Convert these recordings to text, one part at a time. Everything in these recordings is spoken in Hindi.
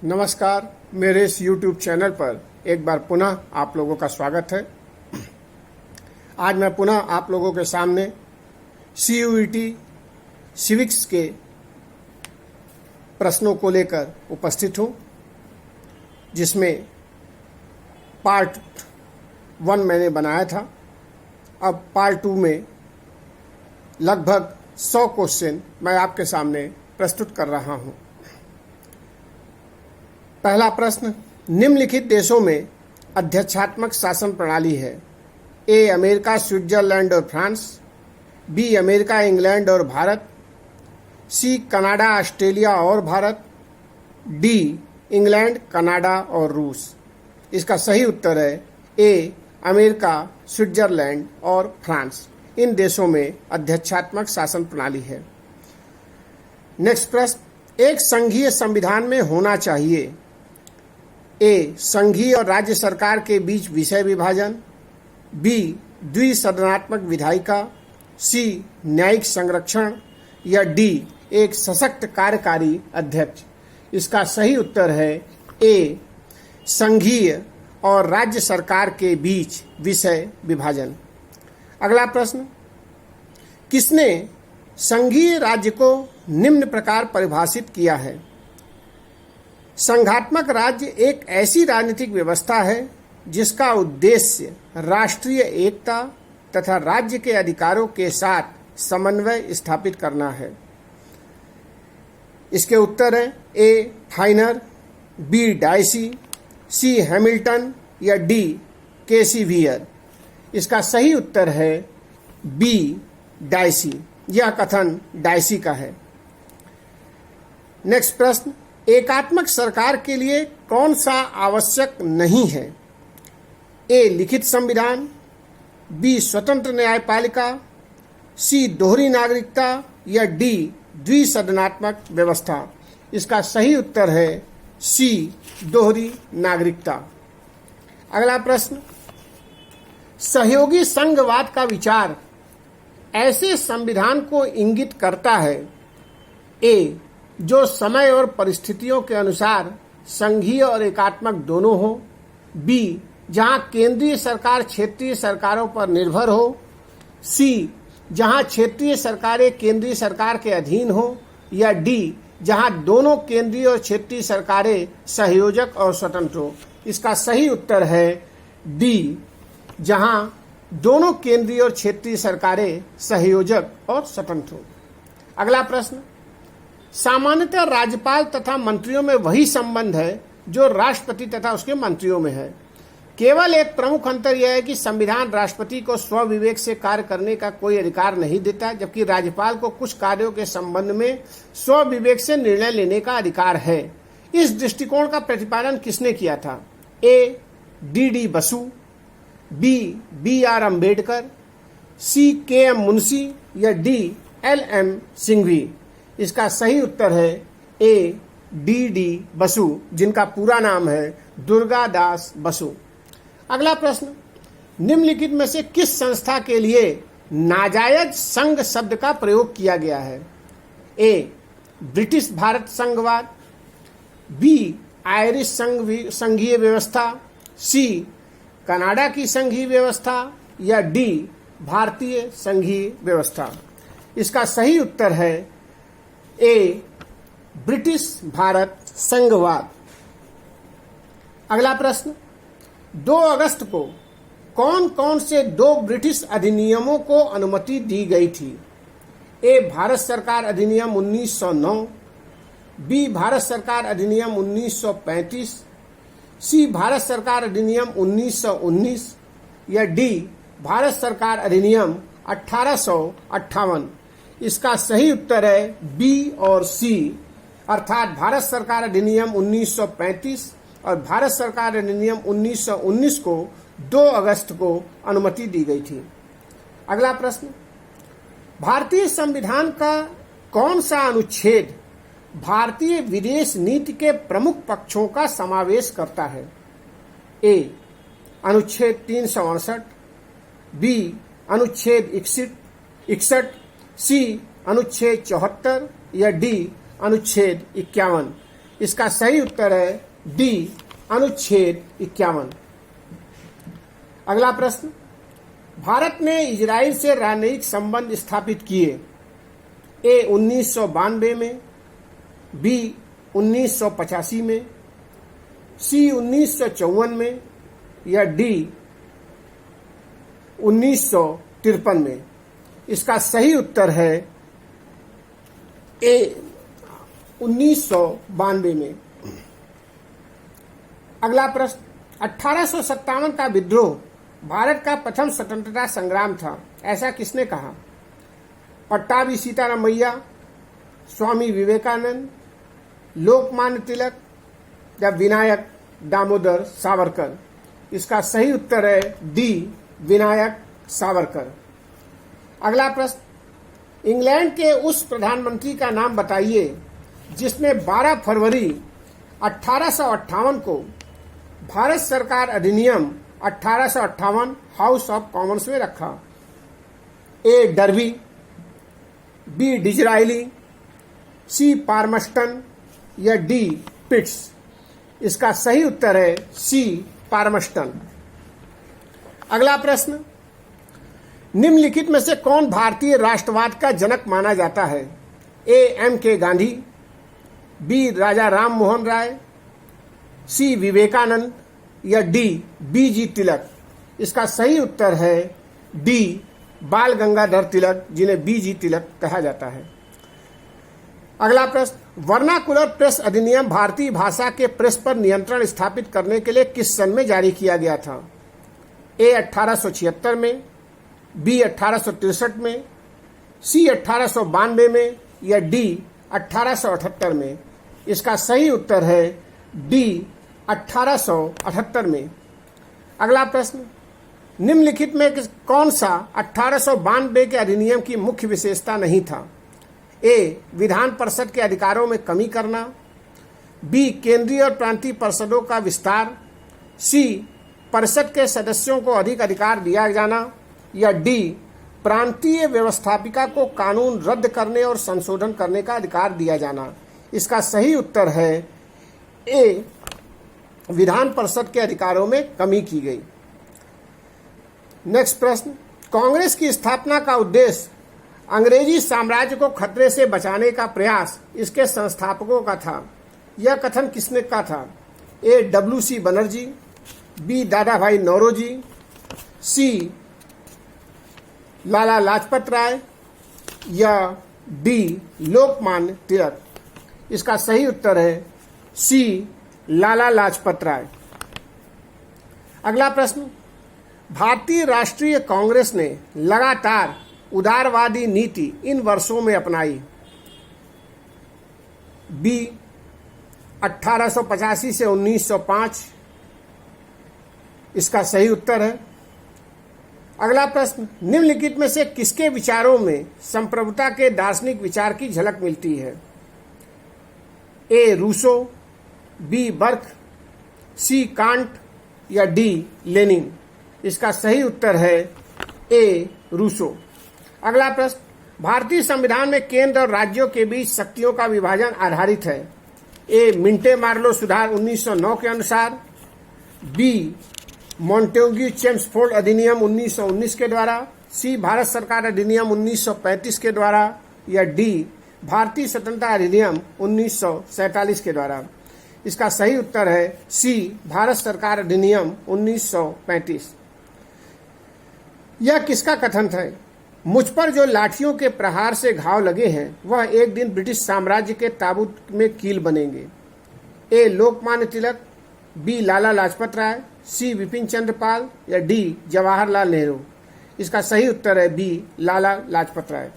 नमस्कार, मेरे इस YouTube चैनल पर एक बार पुनः आप लोगों का स्वागत है। आज मैं पुनः आप लोगों के सामने CUET सिविक्स के प्रश्नों को लेकर उपस्थित हूँ, जिसमें पार्ट 1 मैंने बनाया था। अब पार्ट 2 में लगभग 100 क्वेश्चन मैं आपके सामने प्रस्तुत कर रहा हूँ। पहला प्रश्न, निम्नलिखित देशों में अध्यक्षात्मक शासन प्रणाली है? ए अमेरिका, स्विट्जरलैंड और फ्रांस, बी अमेरिका, इंग्लैंड और भारत, सी कनाडा, ऑस्ट्रेलिया और भारत, डी इंग्लैंड, कनाडा और रूस। इसका सही उत्तर है ए अमेरिका, स्विट्जरलैंड और फ्रांस। इन देशों में अध्यक्षात्मक शासन प्रणाली है। नेक्स्ट प्रश्न, एक संघीय संविधान में होना चाहिए? ए संघीय और राज्य सरकार के बीच विषय विभाजन, बी द्विसदनात्मक विधायिका, सी न्यायिक संरक्षण या डी एक सशक्त कार्यकारी अध्यक्ष। इसका सही उत्तर है ए संघीय और राज्य सरकार के बीच विषय विभाजन। अगला प्रश्न, किसने संघीय राज्य को निम्न प्रकार परिभाषित किया है? संघात्मक राज्य एक ऐसी राजनीतिक व्यवस्था है जिसका उद्देश्य राष्ट्रीय एकता तथा राज्य के अधिकारों के साथ समन्वय स्थापित करना है। इसके उत्तर हैं ए फाइनर, बी डाइसी, सी हैमिल्टन या डी केसीवियर। इसका सही उत्तर है बी डाइसी। यह कथन डाइसी का है। नेक्स्ट प्रश्न, एकात्मक सरकार के लिए कौन सा आवश्यक नहीं है? ए लिखित संविधान, बी स्वतंत्र न्यायपालिका, सी दोहरी नागरिकता या डी द्विसदनात्मक व्यवस्था। इसका सही उत्तर है सी दोहरी नागरिकता। अगला प्रश्न, सहयोगी संघवाद का विचार ऐसे संविधान को इंगित करता है? ए जो समय और परिस्थितियों के अनुसार संघीय और एकात्मक दोनों हो, बी जहां केंद्रीय सरकार क्षेत्रीय सरकारों पर निर्भर हो, सी जहां क्षेत्रीय सरकारें केंद्रीय सरकार के अधीन हो, या डी जहां दोनों केंद्रीय और क्षेत्रीय सरकारें सहयोजक और स्वतंत्र हो। इसका सही उत्तर है डी जहां दोनों केंद्रीय और क्षेत्रीय सरकारें सहयोजक और स्वतंत्र हो। अगला प्रश्न, सामान्यतः राज्यपाल तथा मंत्रियों में वही संबंध है जो राष्ट्रपति तथा उसके मंत्रियों में है। केवल एक प्रमुख अंतर यह है कि संविधान राष्ट्रपति को स्वविवेक से कार्य करने का कोई अधिकार नहीं देता, जबकि राज्यपाल को कुछ कार्यों के संबंध में स्वविवेक से निर्णय लेने का अधिकार है। इस दृष्टिकोण का प्रतिपादन किसने किया था? A D Basu, B BR Ambedkar, C KM Munshi या डी LM सिंघवी। इसका सही उत्तर है ए D बसु, जिनका पूरा नाम है दुर्गा दास बसु। अगला प्रश्न, निम्नलिखित में से किस संस्था के लिए नाजायज संघ शब्द का प्रयोग किया गया है? ए ब्रिटिश भारत संघवाद, बी आयरिश संघीय व्यवस्था, सी कनाडा की संघीय व्यवस्था या डी भारतीय संघीय व्यवस्था। इसका सही उत्तर है ए ब्रिटिश भारत संघवाद। अगला प्रश्न, 2 अगस्त को कौन कौन से 2 ब्रिटिश अधिनियमों को अनुमति दी गई थी? ए भारत सरकार अधिनियम 1909, बी भारत सरकार अधिनियम 1935, सी भारत सरकार अधिनियम 1919 या डी भारत सरकार अधिनियम 1858। इसका सही उत्तर है बी और सी, अर्थात भारत सरकार अधिनियम 1935 और भारत सरकार अधिनियम 1919 को 2 अगस्त को अनुमति दी गई थी। अगला प्रश्न, भारतीय संविधान का कौन सा अनुच्छेद भारतीय विदेश नीति के प्रमुख पक्षों का समावेश करता है? ए अनुच्छेद 368, बी अनुच्छेद 61, सी अनुच्छेद 74 या डी अनुच्छेद 51। इसका सही उत्तर है डी अनुच्छेद 51। अगला प्रश्न, भारत ने इजराइल से राजनयिक संबंध स्थापित किए। ए 1992 में, बी 1985 में, सी 1954 में या डी 1953 में। इसका सही उत्तर है ए 1992 में। अगला प्रश्न, 1857 का विद्रोह भारत का प्रथम स्वतंत्रता संग्राम था, ऐसा किसने कहा? पट्टाभी सीतारामैया, स्वामी विवेकानंद, लोकमान्य तिलक या विनायक दामोदर सावरकर। इसका सही उत्तर है डी विनायक सावरकर। अगला प्रश्न, इंग्लैंड के उस प्रधानमंत्री का नाम बताइए जिसने 12 फरवरी 1858 को भारत सरकार अधिनियम 1858 हाउस ऑफ कॉमन्स में रखा। ए डर्बी, बी डिजराइली, सी पार्मस्टन या डी पिट्स। इसका सही उत्तर है सी पार्मस्टन। अगला प्रश्न, निम्नलिखित में से कौन भारतीय राष्ट्रवाद का जनक माना जाता है? ए एम के गांधी, बी राजा राम मोहन राय, सी विवेकानंद या डी बी जी तिलक। इसका सही उत्तर है डी बाल गंगाधर तिलक, जिन्हें बी जी तिलक कहा जाता है। अगला प्रश्न, वर्नाकुलर प्रेस अधिनियम भारतीय भाषा के प्रेस पर नियंत्रण स्थापित करने के लिए किस सन में जारी किया गया था? ए 1876 में, बी 1863 में, सी 1892 में या डी 1878 में। इसका सही उत्तर है डी 1878 में। अगला प्रश्न, निम्नलिखित में कौन सा 1892 के अधिनियम की मुख्य विशेषता नहीं था? ए विधान परिषद के अधिकारों में कमी करना, बी केंद्रीय और प्रांतीय परिषदों का विस्तार, सी परिषद के सदस्यों को अधिक अधिकार दिया जाना या डी प्रांतीय व्यवस्थापिका को कानून रद्द करने और संशोधन करने का अधिकार दिया जाना। इसका सही उत्तर है ए विधान परिषद के अधिकारों में कमी की गई। नेक्स्ट प्रश्न, कांग्रेस की स्थापना का उद्देश्य अंग्रेजी साम्राज्य को खतरे से बचाने का प्रयास इसके संस्थापकों का था। यह कथन किसने का था? ए डब्ल्यू.सी. बनर्जी, बी दादा भाई नौरोजी, सी लाला लाजपत राय या डी लोकमान्य तिलक। इसका सही उत्तर है सी लाला लाजपत राय। अगला प्रश्न, भारतीय राष्ट्रीय कांग्रेस ने लगातार उदारवादी नीति इन वर्षों में अपनाई। बी 1885 से 1905। इसका सही उत्तर है। अगला प्रश्न, निम्नलिखित में से किसके विचारों में संप्रभुता के दार्शनिक विचार की झलक मिलती है? A Rousseau, B Burke, C Kant या डी लेनिन। इसका सही उत्तर है ए रूसो। अगला प्रश्न, भारतीय संविधान में केंद्र और राज्यों के बीच शक्तियों का विभाजन आधारित है। ए मिंटे मार्लो सुधार 1909 के अनुसार, बी मॉन्टेग्यू चेम्सफोर्ड अधिनियम 1919 के द्वारा, सी भारत सरकार अधिनियम 1935 के द्वारा या डी भारतीय स्वतंत्रता अधिनियम 1947 के द्वारा। इसका सही उत्तर है सी भारत सरकार अधिनियम 1935। यह किसका कथन है? मुझ पर जो लाठियों के प्रहार से घाव लगे हैं वह एक दिन ब्रिटिश साम्राज्य के ताबूत में कील बनेंगे। ए लोकमान्य तिलक, बी लाला लाजपत राय, सी विपिन चंद्र पाल या डी जवाहरलाल नेहरू। इसका सही उत्तर है बी लाला लाजपत राय।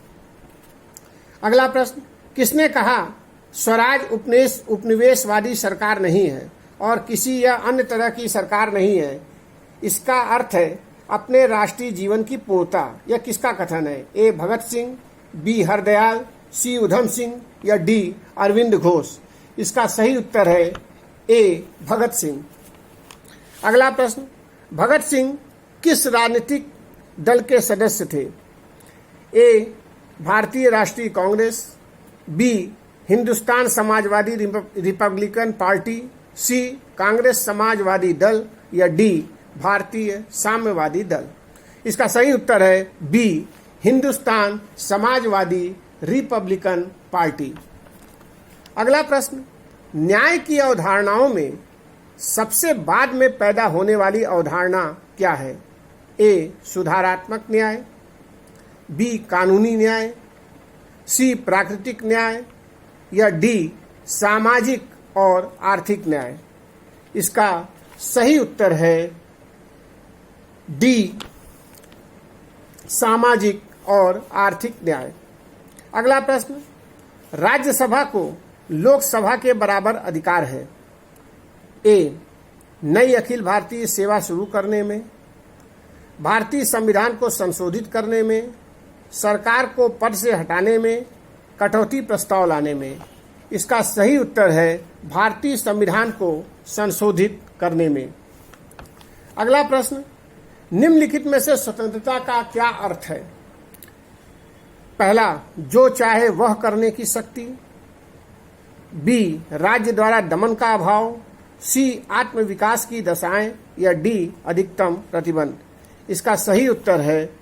अगला प्रश्न, किसने कहा स्वराज उपनिवेशवादी सरकार नहीं है और किसी या अन्य तरह की सरकार नहीं है? इसका अर्थ है अपने राष्ट्रीय जीवन की पूर्णता। यह किसका कथन है? ए भगत सिंह, बी हरदयाल, सी उधम सिंह या डी अरविंद घोष। इसका सही उत्तर है ए भगत सिंह। अगला प्रश्न, भगत सिंह किस राजनीतिक दल के सदस्य थे? ए भारतीय राष्ट्रीय Congress, B Hindustan Samajwadi Republican Party, C Congress समाजवादी दल या डी भारतीय साम्यवादी दल। इसका सही उत्तर है B Hindustan Samajwadi Republican Party. अगला प्रश्न, न्याय की अवधारणाओं में सबसे बाद में पैदा होने वाली अवधारणा क्या है? ए सुधारात्मक न्याय, बी कानूनी न्याय, सी प्राकृतिक न्याय या डी सामाजिक और आर्थिक न्याय। इसका सही उत्तर है डी सामाजिक और आर्थिक न्याय। अगला प्रश्न, राज्यसभा को लोकसभा के बराबर अधिकार है? ए नई अखिल भारतीय सेवा शुरू करने में, भारतीय संविधान को संशोधित करने में, सरकार को पद से हटाने में, कटौती प्रस्ताव लाने में। इसका सही उत्तर है भारतीय संविधान को संशोधित करने में। अगला प्रश्न, निम्नलिखित में से स्वतंत्रता का क्या अर्थ है? पहला, जो चाहे वह करने की शक्ति, बी राज्य द्वारा दमन का अभाव, सी आत्म विकास की दशाएं या डी अधिकतम प्रतिबंध। इसका सही उत्तर है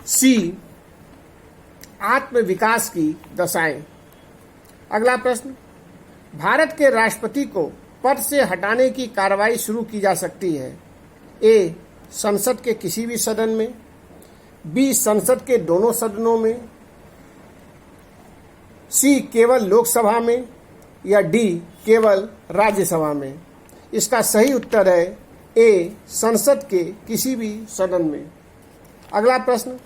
सी आत्म विकास की दशाएं। अगला प्रश्न, भारत के राष्ट्रपति को पद से हटाने की कार्रवाई शुरू की जा सकती है? ए संसद के किसी भी सदन में, बी संसद के दोनों सदनों में, सी केवल लोकसभा में या डी केवल राज्यसभा में। इसका सही उत्तर है ए संसद के किसी भी सदन में। अगला प्रश्न,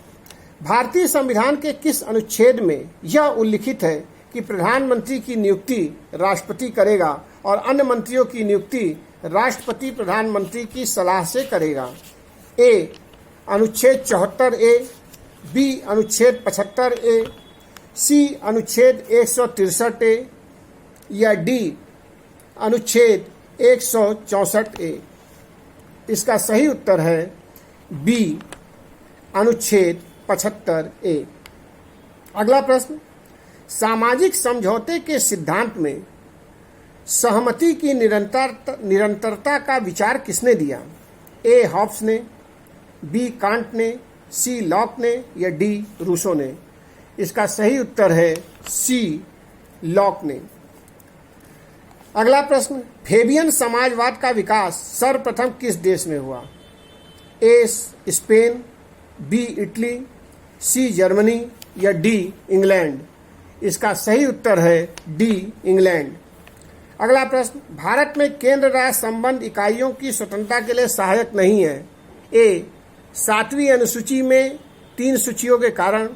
भारतीय संविधान के किस अनुच्छेद में यह उल्लिखित है कि प्रधानमंत्री की नियुक्ति राष्ट्रपति करेगा और अन्य मंत्रियों की नियुक्ति राष्ट्रपति प्रधानमंत्री की सलाह से करेगा? ए अनुच्छेद 74 ए, बी अनुच्छेद 75 ए, सी अनुच्छेद 163 ए या डी अनुच्छेद 164 ए। इसका सही उत्तर है बी अनुच्छेद 75 ए। अगला प्रश्न, सामाजिक समझौते के सिद्धांत में सहमति की निरंतरता का विचार किसने दिया? ए हॉब्स ने, बी कांट ने, सी लॉक ने या डी रूसो ने। इसका सही उत्तर है सी लॉक ने। अगला प्रश्न, फेबियन समाजवाद का विकास सर्वप्रथम किस देश में हुआ? A Spain, B Italy, C Germany या डी इंग्लैंड। इसका सही उत्तर है डी इंग्लैंड। अगला प्रश्न, भारत में केंद्र राज्य संबंध इकाइयों की स्वतंत्रता के लिए सहायक नहीं है? ए 7वीं अनुसूची में 3 सूचियों के कारण,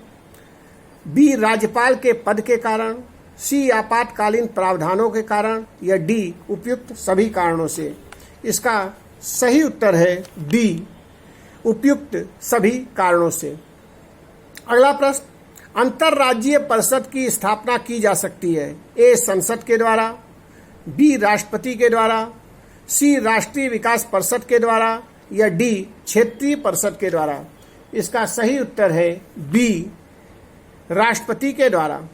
बी राज्यपाल के पद के कारण, सी आपातकालीन प्रावधानों के कारण या डी उपयुक्त सभी कारणों से। इसका सही उत्तर है डी उपयुक्त सभी कारणों से। अगला प्रश्न, अंतर्राज्यीय परिषद की स्थापना की जा सकती है? ए संसद के द्वारा, बी राष्ट्रपति के द्वारा, सी राष्ट्रीय विकास परिषद के द्वारा या डी क्षेत्रीय परिषद के द्वारा। इसका सही उत्तर है बी राष्ट्रपति के द्वारा।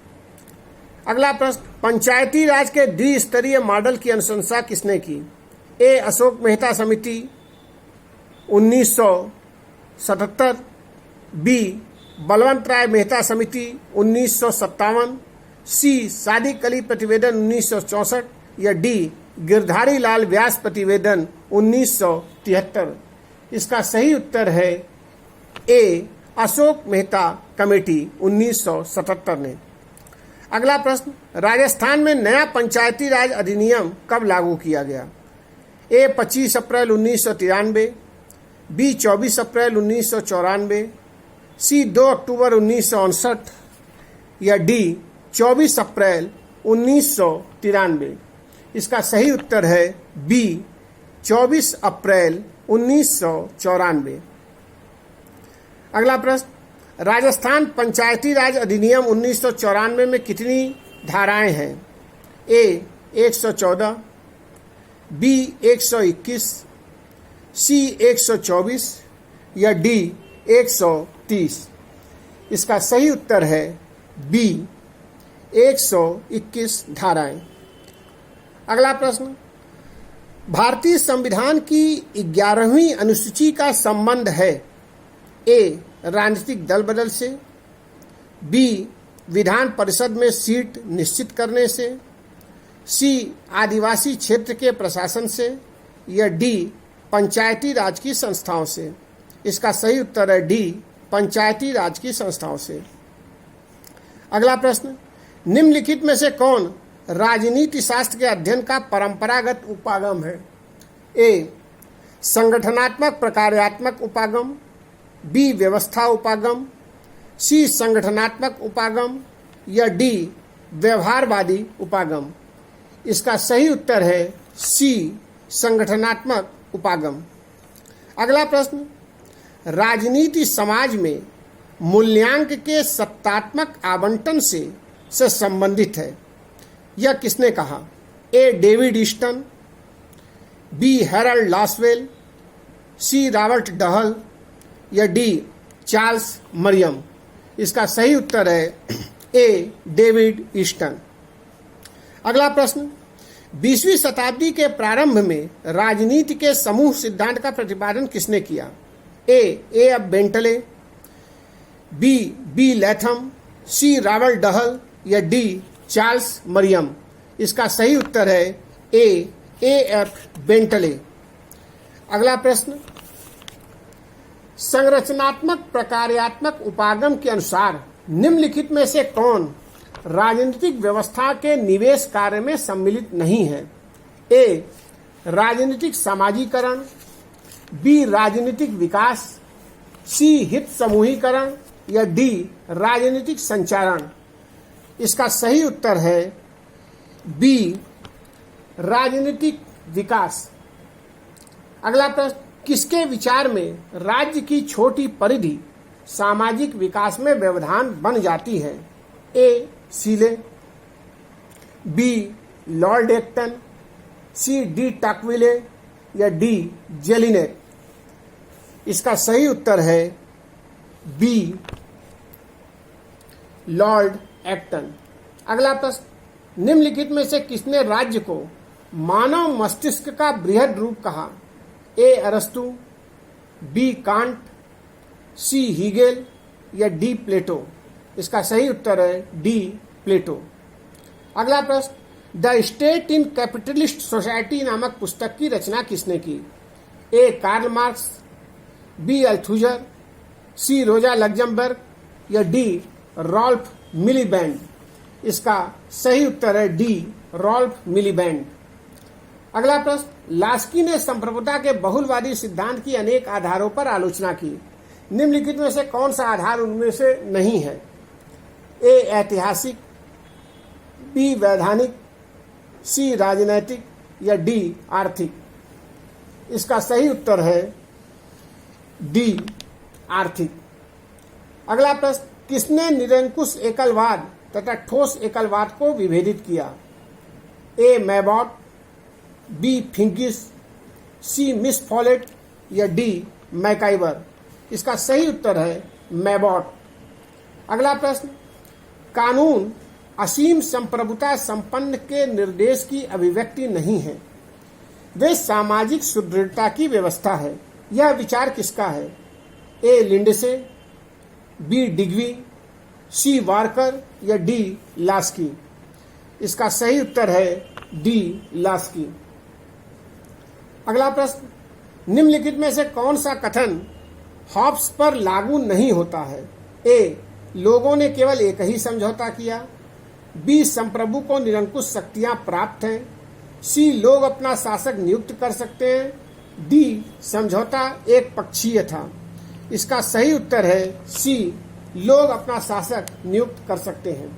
अगला प्रश्न, पंचायती राज के द्विस्तरीय मॉडल की अनुशंसा किसने की? ए अशोक मेहता समिति 1977, बी बलवंत राय मेहता समिति 1957, सी सादिक अली प्रतिवेदन 1964 या डी गिरधारी लाल व्यास प्रतिवेदन 1973। इसका सही उत्तर है ए अशोक मेहता कमेटी 1977 ने। अगला प्रश्न, राजस्थान में नया पंचायती राज अधिनियम कब लागू किया गया? ए 25 अप्रैल 1993, बी 24 अप्रैल 1994, सी 2 अक्टूबर 1959 या डी 24 अप्रैल 1993। इसका सही उत्तर है बी 24 अप्रैल 1994। अगला प्रश्न, राजस्थान पंचायती राज अधिनियम 1994 में कितनी धाराएं हैं? ए 114, बी 121, सी 124 या डी 130। इसका सही उत्तर है बी 121 धाराएं। अगला प्रश्न, भारतीय संविधान की 11वीं अनुसूची का संबंध है ए राजनीतिक दल बदल से, बी विधान परिषद में सीट निश्चित करने से, सी आदिवासी क्षेत्र के प्रशासन से, या डी पंचायती राज की संस्थाओं से। इसका सही उत्तर है डी पंचायती राज की संस्थाओं से। अगला प्रश्न, निम्नलिखित में से कौन राजनीति शास्त्र के अध्ययन का परंपरागत उपागम है? ए संगठनात्मक प्रकार्यात्मक उपागम, बी व्यवस्था उपागम, सी संगठनात्मक उपागम, या डी व्यवहारवादी उपागम। इसका सही उत्तर है सी संगठनात्मक उपागम। अगला प्रश्न, राजनीति समाज में मूल्यांक के सत्तात्मक आवंटन से संबंधित है। यह किसने कहा? A David Easton, B Harold Lasswell, C Robert Dahl, या डी चार्ल्स मरियम। इसका सही उत्तर है ए डेविड ईस्टन। अगला प्रश्न, 20वीं शताब्दी के प्रारंभ में राजनीति के समूह सिद्धांत का प्रतिपादन किसने किया? A F Bentley, B Latham, C Robert Dahl, या डी चार्ल्स मरियम। इसका सही उत्तर है ए एफ बेंटले। अगला प्रश्न, संरचनात्मक प्रकार्यात्मक उपागम के अनुसार निम्नलिखित में से कौन राजनीतिक व्यवस्था के निवेश कार्य में सम्मिलित नहीं है? ए राजनीतिक समाजीकरण, बी राजनीतिक विकास, सी हित समूहीकरण, या डी राजनीतिक संचारण। इसका सही उत्तर है बी राजनीतिक विकास। अगला प्रश्न, किसके विचार में राज्य की छोटी परिधि सामाजिक विकास में व्यवधान बन जाती है? A Seeley, B Lord Acton, C de Tocqueville, या डी जेलिनेट। इसका सही उत्तर है बी लॉर्ड एक्टन। अगला प्रश्न, निम्नलिखित में से किसने राज्य को मानव मस्तिष्क का बृहद रूप कहा? ए अरस्तु, बी कांट, सी हीगेल, या डी प्लेटो। इसका सही उत्तर है डी प्लेटो। अगला प्रश्न, the state in capitalist society नामक पुस्तक की रचना किसने की? ए कार्ल मार्क्स, बी अल्थुजर, सी रोजा लग्जमबर्ग, या डी रॉल्फ मिलीबैंड। इसका सही उत्तर है डी रॉल्फ मिलीबैंड। अगला प्रश्न, लास्की ने संप्रभुता के बहुलवादी सिद्धांत की अनेक आधारों पर आलोचना की। निम्नलिखित में से कौन सा आधार उनमें से नहीं है? ए ऐतिहासिक, बी वैधानिक, सी राजनैतिक, या डी आर्थिक। इसका सही उत्तर है डी आर्थिक। अगला प्रश्न, किसने निरंकुश एकलवाद तथा ठोस एकलवाद को विभेदित किया? ए मैबॉट, बी फिंकिस, सी मिस फॉलेट, या डी मैकाइवर। इसका सही उत्तर है मैबॉट। अगला प्रश्न, कानून असीम संप्रभुता संपन्न के निर्देश की अभिव्यक्ति नहीं है, वे सामाजिक सुदृढ़ता की व्यवस्था है। यह विचार किसका है? ए लिंडसे, बी डिग्वी, सी वार्कर, या डी लास्की। इसका सही उत्तर है डी लास्की। अगला प्रश्न, निम्नलिखित में से कौन सा कथन हॉब्स पर लागू नहीं होता है? ए लोगों ने केवल एक ही समझौता किया, बी संप्रभु को निरंकुश शक्तियां प्राप्त हैं, सी लोग अपना शासक नियुक्त कर सकते हैं, डी समझौता एक पक्षीय था। इसका सही उत्तर है सी लोग अपना शासक नियुक्त कर सकते हैं।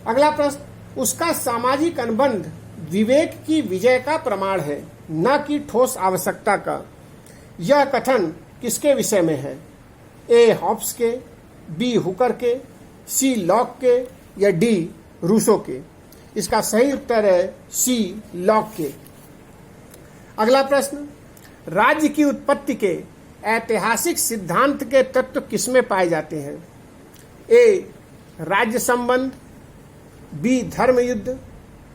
अगला प्रश्न, उसका सामाजिक अनुबंध विवेक की विजय का प्रमाण है, न कि ठोस आवश्यकता का। यह कथन किसके विषय में है? ए हॉब्स के, बी हुकर के, सी लॉक के, या डी रूसो के। इसका सही उत्तर है सी लॉक के। अगला प्रश्न, राज्य की उत्पत्ति के ऐतिहासिक सिद्धांत के तत्व किसमें पाए जाते हैं? ए राज्य संबंध, बी धर्म युद्ध,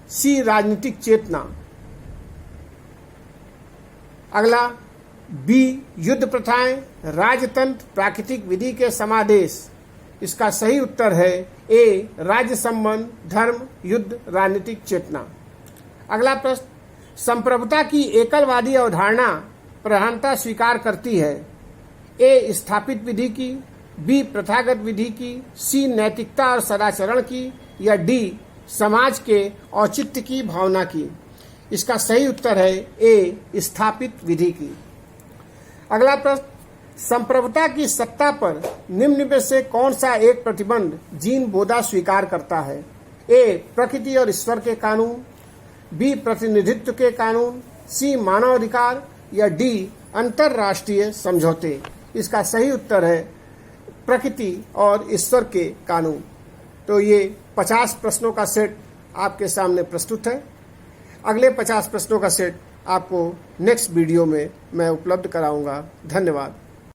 सी राजनीतिक चेतना। अगला बी युद्ध प्रथाएं, राजतंत्र, प्राकृतिक विधि के समादेश। इसका सही उत्तर है ए राज्य संबंध, धर्म, युद्ध, राजनीतिक चेतना। अगला प्रश्न, संप्रभुता की एकलवादी अवधारणा प्रधानता स्वीकार करती है ए स्थापित विधि की, बी प्रथागत विधि की, सी नैतिकता और सदाचरण की, या डी समाज के औचित्य की भावना की। इसका सही उत्तर है ए स्थापित विधि की। अगला प्रश्न, संप्रभुता की सत्ता पर निम्न में से कौन सा एक प्रतिबंध जीन बोधा स्वीकार करता है? ए प्रकृति और ईश्वर के कानून, बी प्रतिनिधित्व के कानून, सी मानवाधिकार, या डी अंतरराष्ट्रीय समझौते। इसका सही उत्तर है प्रकृति और ईश्वर के कानून। तो ये 50 प्रश्नों का सेट आपके सामने प्रस्तुत है। अगले 50 प्रश्नों का सेट आपको नेक्स्ट वीडियो में मैं उपलब्ध कराऊंगा। धन्यवाद।